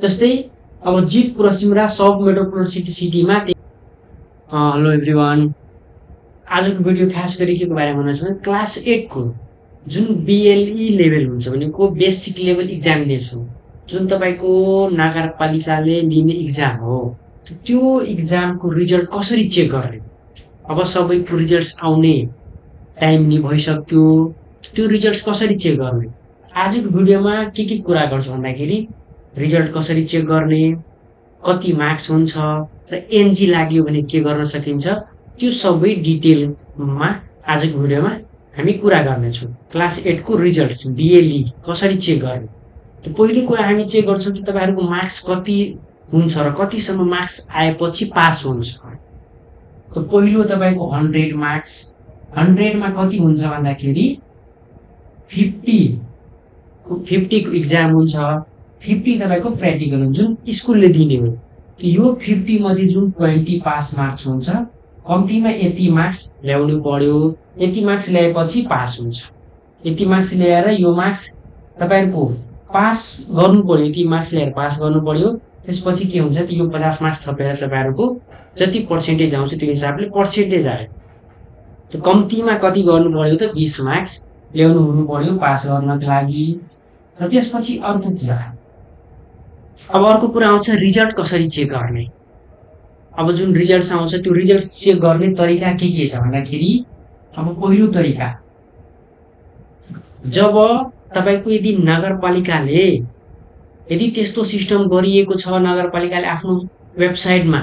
जस्तै अब जितपुर सिमरा सब मेट्रोपोलिटन सिटीमा हेलो एभ्रिवान, आजको भिडियो खास गरी के को बारेमा भन्नु छ भने क्लास 8 को जुन बीएलई लेभल हुन्छ भनेको बेसिक लेभल एक्जामिनेसन जुन तपाईको नगरपालिकाले लिने एक्जाम हो। त्यो एक्जामको रिजल्ट कसरी चेक गर्ने, अब सबैको रिजल्ट्स आउने टाइम नि भइसक्यो, त्यो रिजल्ट्स कसरी चेक गर्ने आजको भिडियोमा के कुरा गर्छु भन्दाखेरि रिजल्ट कसरी चेक गर्ने, कति मार्क्स हुन्छ र एनजी लाग्यो भने के गर्न सकिन्छ, त्यो सबै डिटेलमा आजको भिडियोमा हामी कुरा गर्नेछौँ। क्लास 8 को रिजल्ट्स बीएलई कसरी चेक गर्ने। त पहिलो कुरा हामी चेक गर्छौँ कि तपाईहरुको मार्क्स कति हुन्छ र कतिसम्म मार्क्स आएपछि पास हुन्छ। त पहिलो तपाईको 100 मार्क्स, 100 मा कति हुन्छ भन्दाखेरि 50 को एक्जाम हुन्छ। 50 तपाईको प्र्याक्टिकल हुन्छ जुन स्कुलले दिने हो। यो 50 मध्ये जुन 20 पास मार्क्स हुन्छ, कम्तीमा यति मार्क्स ल्याउनु पर्यो, यति मार्क्स ल्याएपछि पास हुन्छ। यति मार्क्स ल्याएर यो मार्क्स तपाईहरुको पास गर्नु पर्यो, यति मार्क्स ल्याएर पास गर्नु पर्यो। त्यसपछि के हुन्छ त यो 50 मार्क्स थपेर तपाईहरुको जति पर्सेन्टेज आउँछ त्यो हिसाबले पर्सेन्टेज आयो। त कम्तीमा कति गर्नु पर्यो त 20 मार्क्स ल्याउनु हुनु पर्यो पास गर्नको लागि। र त्यसपछि अर्को कुरा, अब अर्को कुरा आउँछ रिजल्ट कसरी चेक गर्ने। अब जुन रिजल्ट्स आउँछ त्यो रिजल्ट चेक गर्ने तरिका के छ भन्दाखेरि अब पहिलो तरिका, जब तपाईको यदि नगरपालिकाले यदि त्यस्तो सिस्टम गरिएको छ, नगरपालिकाले आफ्नो वेबसाइटमा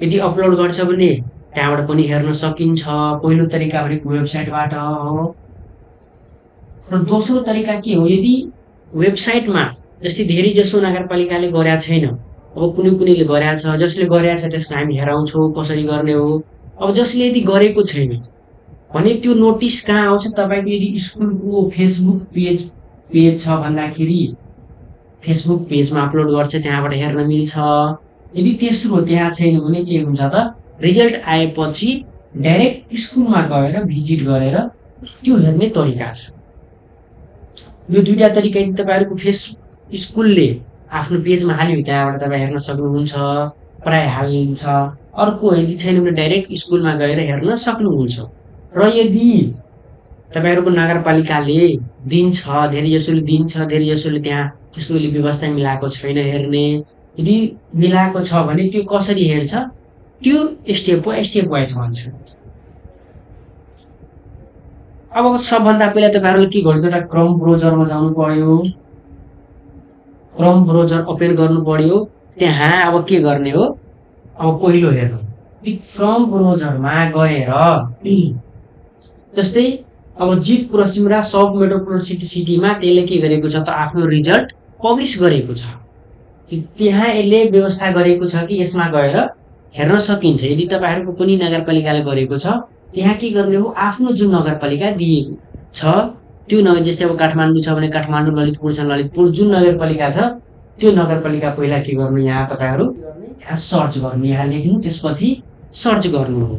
यदि अपलोड गर्छ भने त्यहाँबाट पनि हेर्न सकिन्छ। पहिलो तरिका भनेको वेबसाइटबाट हो। र दोस्रो तरिका के हो, यदि वेबसाइटमा जस्तै धेरै जसो नगरपालिकाले गरेका छैन, अब कुनैले गरेका छ, जसले गरेका छ त्यसको हामी हेराउँछौँ कसरी गर्ने हो। अब जसले यदि गरेको छैन भने त्यो नोटिस कहाँ आउँछ, तपाईको यदि स्कुलको फेसबुक पेज छ भन्दाखेरि फेसबुक पेजमा अपलोड गर्छ, त्यहाँबाट हेर्न मिल्छ। यदि तेस्रो त्यहाँ छैन भने के हुन्छ त रिजल्ट आएपछि डाइरेक्ट स्कुलमा गएर भिजिट गरेर त्यो हेर्ने तरिका छ। यो दुईटा तरिका यदि तपाईहरुको स्कुलले आफ्नो पेजमा हाल्यो त्यहाँबाट तपाईं हेर्न सक्नुहुन्छ, प्राय हालिन्छ। अर्को यदि छैन भने डाइरेक्ट स्कुलमा गएर हेर्न सक्नुहुन्छ। र यदि तपाईहरुको नगरपालिकाले दिन्छ, धेरै जसोले दिन्छ, धेरै जसोले त्यहाँ त्यसले व्यवस्था मिलाएको छैन हेर्ने, यदि मिलाएको छ भने त्यो कसरी हेर्छ त्यो स्टेप वाइज भन्छु। अब सबभन्दा पहिला तपाईहरुले के गर्नु, एउटा क्रोम ब्राउजरमा जानु पर्यो, क्रोम ब्राउजर ओपन गर्नु पर्यो। त्यहाँ अब के गर्ने हो, अब पहिलो हेर्नु क्रोम ब्राउजरमा गएर जस्तै अब जितपुर सिमरा सब मेट्रोपोलिटन सिटीमा त्यसले के गरेको छ त आफ्नो रिजल्ट पब्लिश गरेको छ। त्यहाँ यसले व्यवस्था गरेको छ कि यसमा गएर हेर्न सकिन्छ। यदि तपाईहरुको कुनै नगरपालिकाले गरेको छ त्यहाँ के गर्ने हो, आफ्नो जुन नगरपालिका दिएको छ त्यो नगर, जस्तै अब काठमाडौँ छ भने काठमाडौँ, ललितपुर छ ललितपुर, जुन नगरपालिका छ त्यो नगरपालिका पहिला के गर्नु, यहाँ तपाईहरु यहाँ सर्च गर्नु, यहाँ लेख्नु, त्यसपछि सर्च गर्नु हो।